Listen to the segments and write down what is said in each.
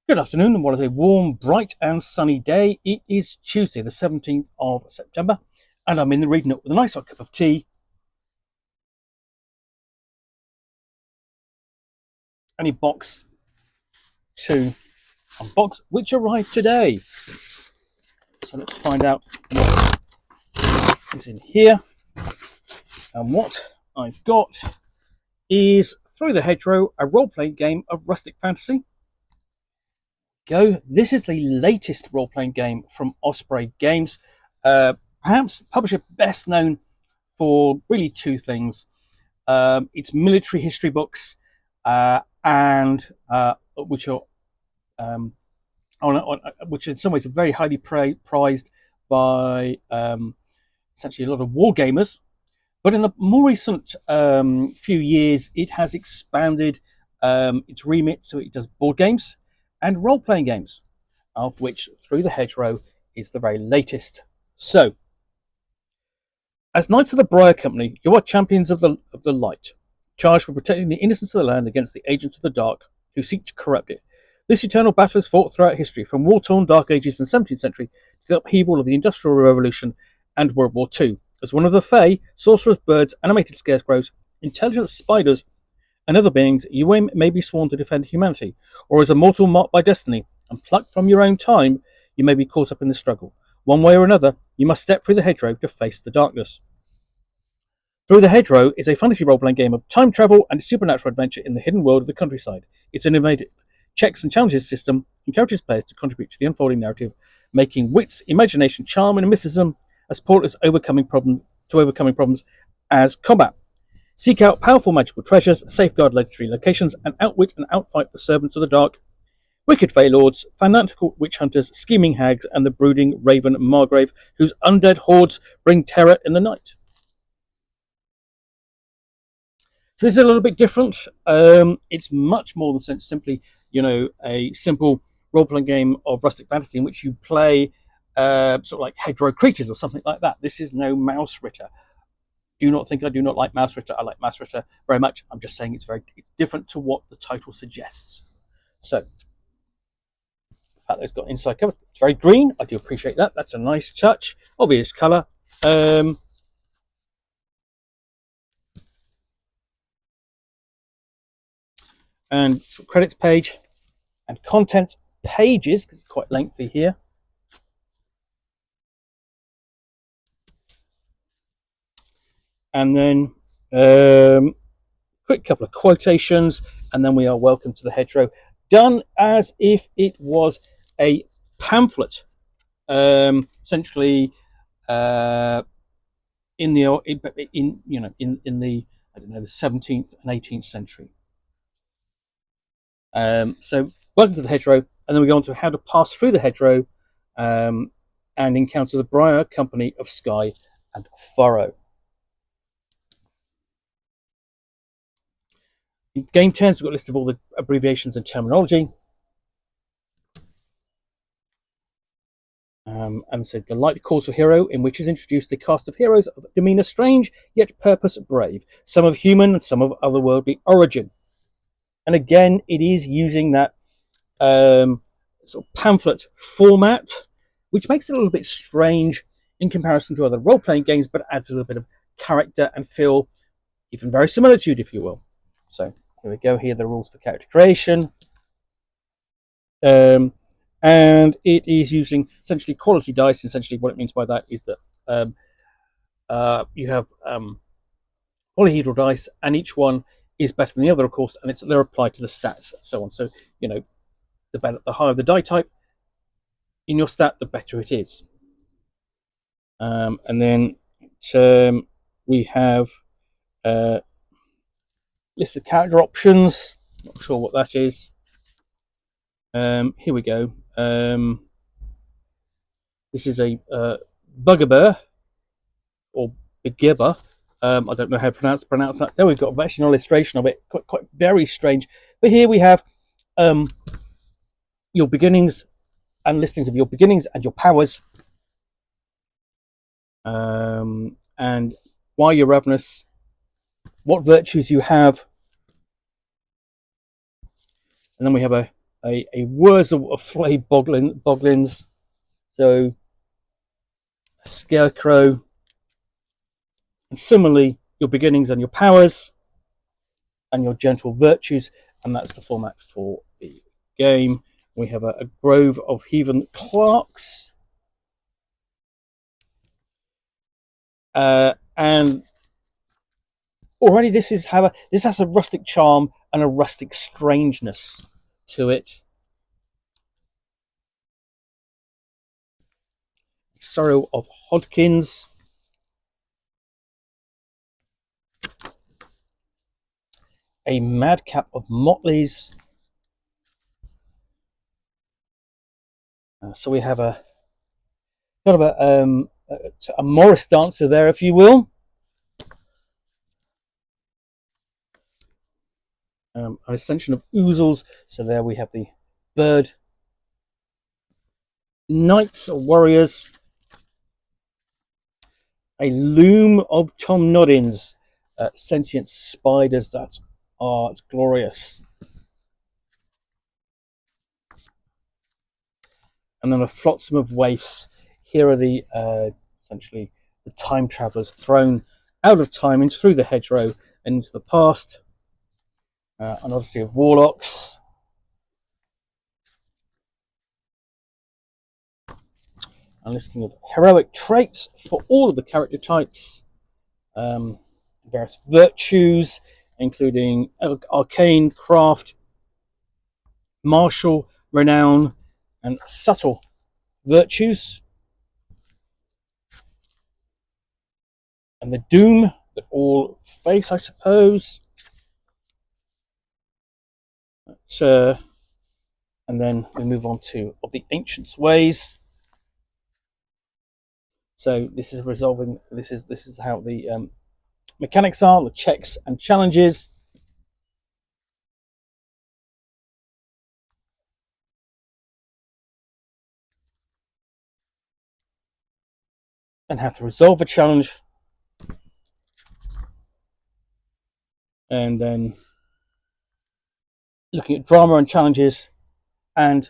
Good afternoon, and what is a warm, bright, and sunny day. It is Tuesday, the 17th of September, and I'm in the reading up with a nice hot cup of tea and a box to unbox, which arrived today. So let's find out what is in here. And what I've got is Through the Hedgerow, a role-playing game of rustic fantasy. This is the latest role-playing game from Osprey Games. Perhaps publisher best known for really two things. It's military history books, and which are which in some ways are very highly prized by essentially a lot of war gamers. But in the more recent few years, it has expanded its remit, so it does board games and role-playing games, of which Through the Hedgerow is the very latest. So, as Knights of the Briar Company, you are champions of the light, charged with protecting the innocence of the land against the agents of the dark who seek to corrupt it. This eternal battle is fought throughout history, from war-torn Dark Ages in the 17th century to the upheaval of the Industrial Revolution and World War II. As one of the Fae, sorcerers, birds, animated scarecrows, intelligent spiders, and other beings, you may be sworn to defend humanity, or as a mortal marked by destiny and plucked from your own time, you may be caught up in the struggle. One way or another, you must step through the hedgerow to face the darkness. Through the Hedgerow is a fantasy role-playing game of time travel and supernatural adventure in the hidden world of the countryside. Its innovative checks and challenges system encourages players to contribute to the unfolding narrative, making wits, imagination, charm, and mysticism as important as overcoming problems as combat. Seek out powerful magical treasures, safeguard legendary locations, and outwit and outfight the servants of the dark, wicked Fey lords, fanatical witch hunters, scheming hags, and the brooding raven Margrave, whose undead hordes bring terror in the night. So this is a little bit different. It's much more than simply, a simple role-playing game of rustic fantasy in which you play sort of like hedgerow creatures or something like that. This is no Mouse Ritter. Do not think I do not like Mouse Ritter. I like Mouse Ritter very much. I'm just saying it's different to what the title suggests. So, the fact that it's got inside cover, it's very green. I do appreciate that. That's a nice touch. Obvious colour. And credits page and content pages, because it's quite lengthy here. And then quick couple of quotations, and then we are welcome to the hedgerow, done as if it was a pamphlet, essentially in the I don't know, the 17th and 18th century. So welcome to the hedgerow, and then we go on to how to pass through the hedgerow and encounter the Briar Company of Skye and Furrow. Game terms, we've got a list of all the abbreviations and terminology. And said the light calls for hero, in which is introduced a cast of heroes of demeanour strange, yet purpose brave, some of human and some of otherworldly origin. And again, it is using that sort of pamphlet format, which makes it a little bit strange in comparison to other role-playing games, but adds a little bit of character and feel, even verisimilitude, if you will. So here we go. Here are the rules for character creation. And it is using essentially quality dice. Essentially, what it means by that is that you have polyhedral dice, and each one is better than the other, of course, and they're applied to the stats and so on. So, the higher the die type in your stat, the better it is. And then we have list of character options. Not sure what that is. Here we go. This is a bugbear or begibber. I don't know how to pronounce that. There we've got actually an illustration of it, quite very strange. But here we have your beginnings and listings of your beginnings and your powers, and why you're ravenous, what virtues you have, and then we have a wurzel of flayed boglins. So a scarecrow, and similarly your beginnings and your powers and your gentle virtues, and that's the format for the game. We have a grove of heathen clerks, and already this has a rustic charm and a rustic strangeness to it. Sorrow of Hodkins, a madcap of Motleys. So we have a kind of a Morris dancer there, if you will. An ascension of oozels. So there we have the bird knights or warriors. A loom of Tom Noddins, sentient spiders. That's it's glorious. And then a flotsam of waifs. Here are the essentially the time travelers thrown out of time and through the hedgerow and into the past. An odyssey of warlocks. A listing of heroic traits for all of the character types. Various virtues, including arcane, craft, martial, renown, and subtle virtues. And the doom that all face, I suppose. And then we move on to of the ancients' ways. So this is resolving. This is how the mechanics are, the checks and challenges. And how to resolve a challenge. And then looking at drama and challenges, and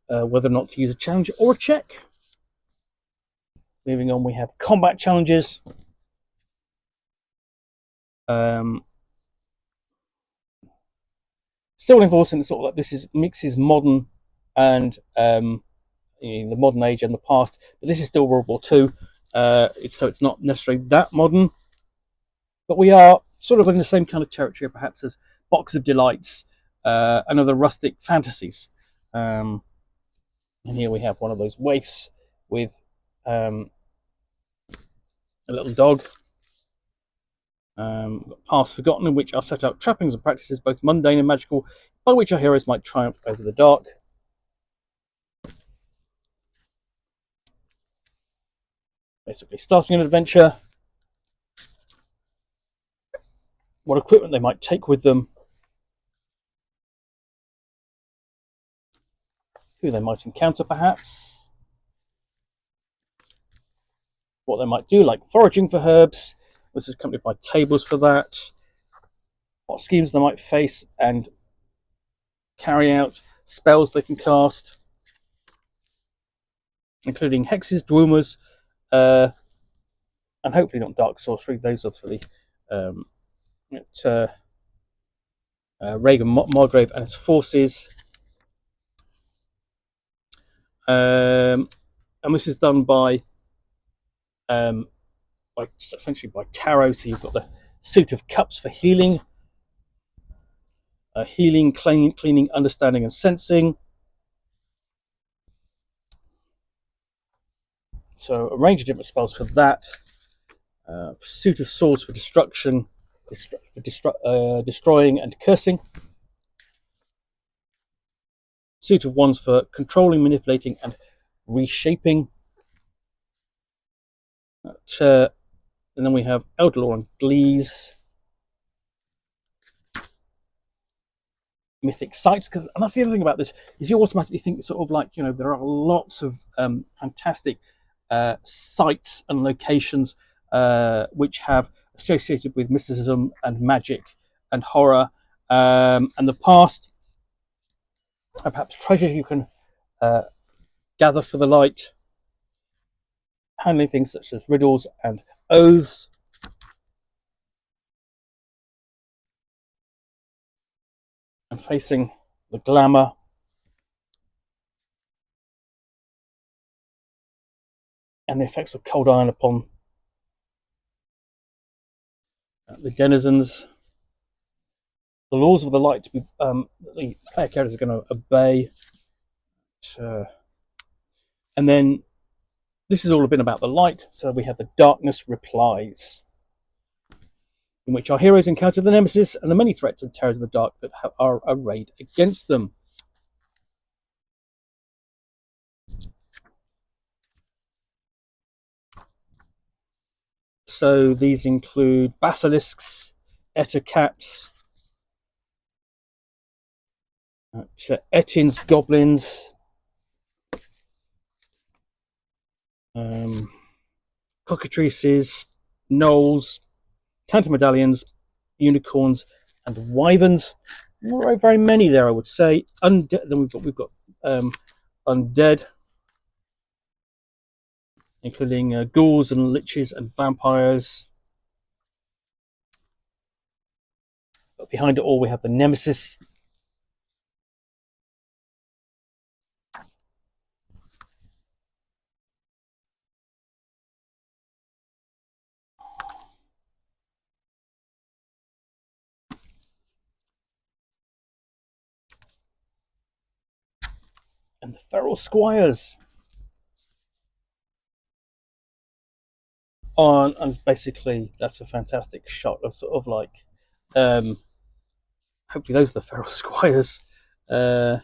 whether or not to use a challenge or a check. Moving on, we have combat challenges. Still enforcing sort of like this mixes modern and in the modern age and the past, but this is still World War II. So it's not necessarily that modern, but we are sort of in the same kind of territory, perhaps, as Box of Delights and other rustic fantasies. And here we have one of those waifs with a little dog. Past Forgotten, in which are set out trappings and practices, both mundane and magical, by which our heroes might triumph over the dark. Basically, starting an adventure, what equipment they might take with them, who they might encounter perhaps, what they might do, like foraging for herbs. This is accompanied by tables for that, what schemes they might face and carry out, spells they can cast, including hexes, dweomers, and hopefully not dark sorcery. Those are for the Reagan Margrave and his forces. And this is done by essentially by tarot. So you've got the suit of cups for healing, cleaning, understanding, and sensing. So a range of different spells for that. Suit of swords for destruction, destroying and cursing. Suit of wands for controlling, manipulating, and reshaping. And then we have Elder and Glees. Mythic sites, and that's the other thing about this, is you automatically think sort of like, there are lots of fantastic sites and locations which have associated with mysticism and magic and horror and the past. and perhaps treasures you can gather for the light, handling things such as riddles and oaths, and facing the glamour and the effects of cold iron upon the denizens. The laws of the light to be the player characters are going to obey. And then this has all been about the light, so we have the darkness replies, in which our heroes encounter the nemesis and the many threats and terrors of the dark that are arrayed against them. So these include basilisks, ettercaps, Ettin's goblins, cockatrices, gnolls, Tanta medallions, unicorns, and wyverns. Not very many there, I would say. Then we've got undead, including ghouls and liches and vampires. But behind it all, we have the nemesis. And the feral squires. And basically, that's a fantastic shot of sort of like, hopefully those are the feral squires. As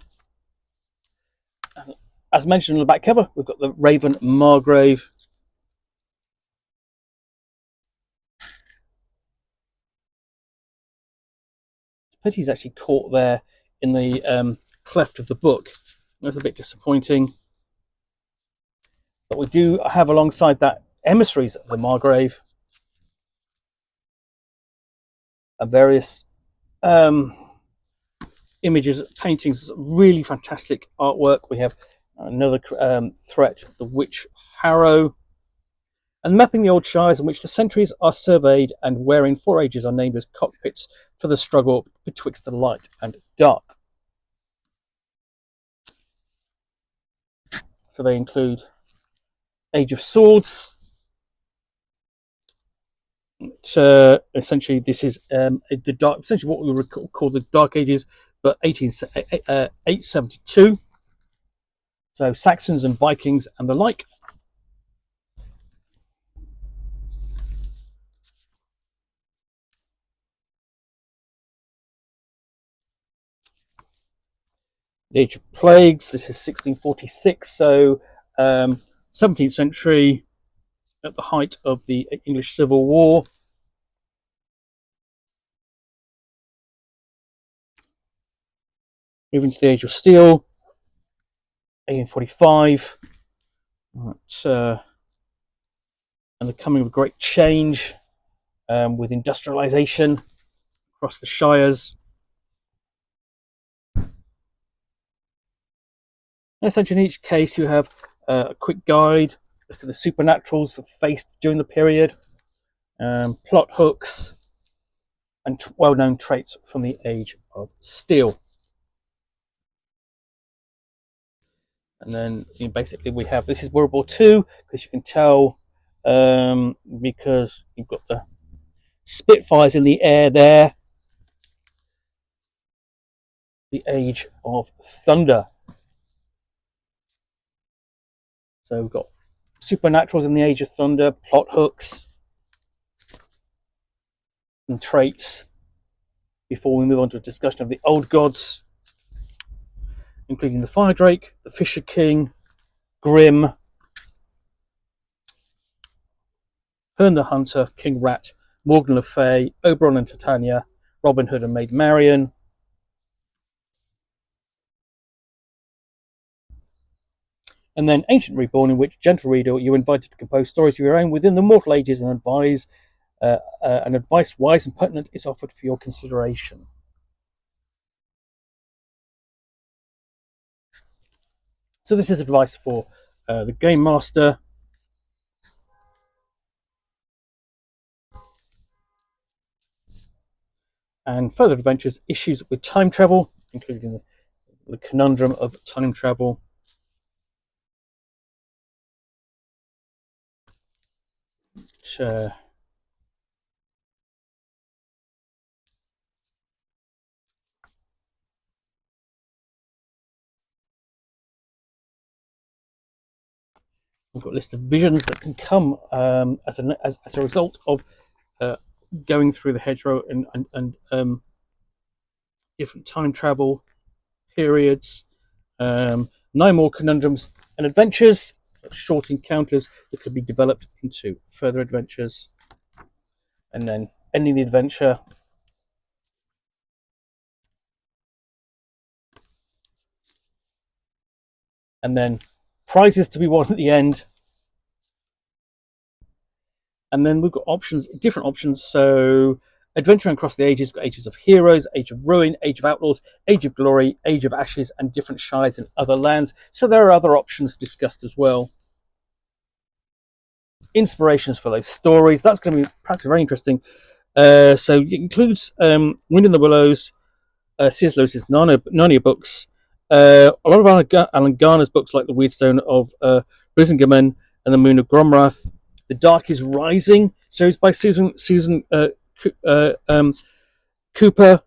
mentioned on the back cover, we've got the Raven Margrave. Pity he's actually caught there in the cleft of the book. That's a bit disappointing. But we do have alongside that emissaries of the Margrave and various images, paintings, really fantastic artwork. We have another threat, the Witch Harrow, and mapping the old shires in which the centuries are surveyed and wherein 4 ages are named as cockpits for the struggle betwixt the light and dark. So they include Age of Swords. Essentially, this is the dark, essentially what we would call the Dark Ages, but 872. So Saxons and Vikings and the like. The Age of Plagues. This is 1646. So 17th century, at the height of the English Civil War. Moving to the Age of Steel, 1845. And the coming of a great change with industrialization across the shires. And essentially, in each case, you have a quick guide as to the supernaturals faced during the period, plot hooks, and well-known traits from the Age of Steel. And then basically we have, this is World War II, because you can tell because you've got the Spitfires in the air there. The Age of Thunder. So we've got supernaturals in the Age of Thunder, plot hooks, and traits. Before we move on to a discussion of the old gods, including the Fire Drake, the Fisher King, Grim, Herne the Hunter, King Rat, Morgan Le Fay, Oberon and Titania, Robin Hood and Maid Marian. And then Ancient Reborn, in which, gentle reader, you're invited to compose stories of your own within the mortal ages, and advice wise and pertinent is offered for your consideration. So this is advice for the game master. And further adventures, issues with time travel, including the conundrum of time travel. We've got a list of visions that can come as a result of going through the hedgerow and different time travel periods. 9 more conundrums and adventures, short encounters that could be developed into further adventures. And then ending the adventure. And then prizes to be won at the end. And then we've got options, different options. So adventuring across the ages, got Ages of Heroes, Age of Ruin, Age of Outlaws, Age of Glory, Age of Ashes, and different shires and other lands. So there are other options discussed as well. Inspirations for those stories. That's going to be perhaps very interesting. So it includes Wind in the Willows, C.S. Lewis's Narnia books, a lot of Alan Garner's books like The Weirdstone of Brisingamen and The Moon of Gromrath, The Dark is Rising series by Susan Cooper,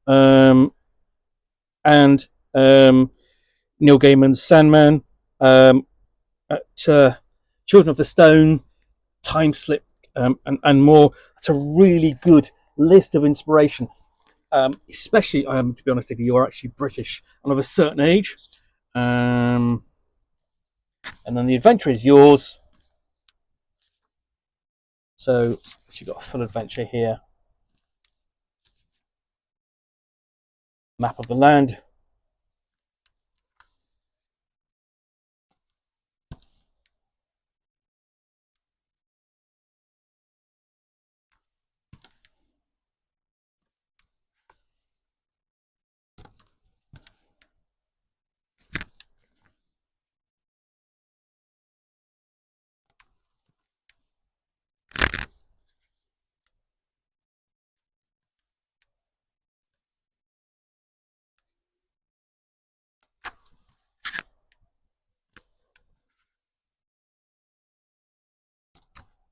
and Neil Gaiman's Sandman, Children of the Stone, Time Slip, and more. It's a really good list of inspiration. Especially, to be honest, if you are actually British and of a certain age. And then the adventure is yours. So you've got a full adventure here. Map of the land.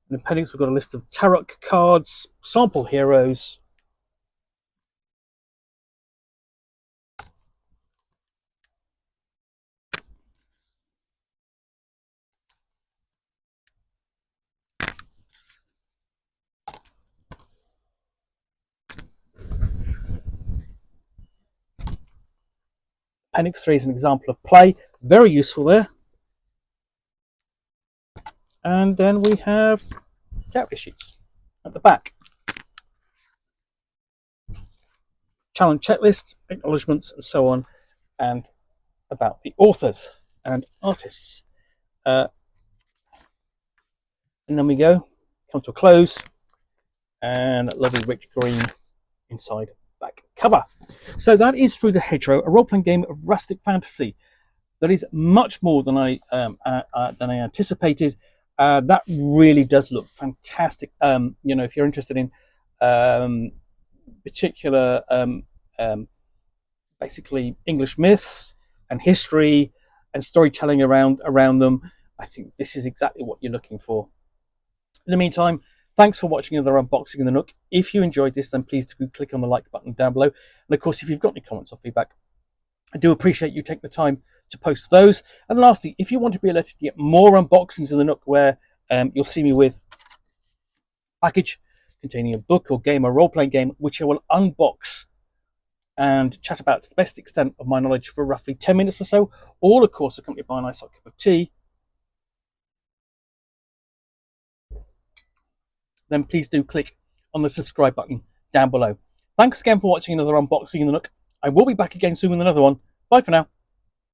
In appendix, we've got a list of tarot cards, sample heroes. Appendix 3 is an example of play, very useful there. And then we have character sheets at the back. Challenge checklist, acknowledgements, and so on, and about the authors and artists. And then we come to a close, and lovely rich green inside back cover. So that is Through the Hedgerow, a role-playing game of rustic fantasy. That is much more than I anticipated. That really does look fantastic. If you're interested in particular, basically English myths and history and storytelling around them, I think this is exactly what you're looking for. In the meantime, thanks for watching another unboxing in the Nook. If you enjoyed this, then please do click on the like button down below. And of course, if you've got any comments or feedback, I do appreciate you taking the time to post those. And lastly, if you want to be alerted to get more unboxings in the Nook where you'll see me with a package containing a book or game or role-playing game, which I will unbox and chat about to the best extent of my knowledge for roughly 10 minutes or so, all of course accompanied by a nice hot cup of tea, then please do click on the subscribe button down below. Thanks again for watching another unboxing in the Nook. I will be back again soon with another one. Bye for now.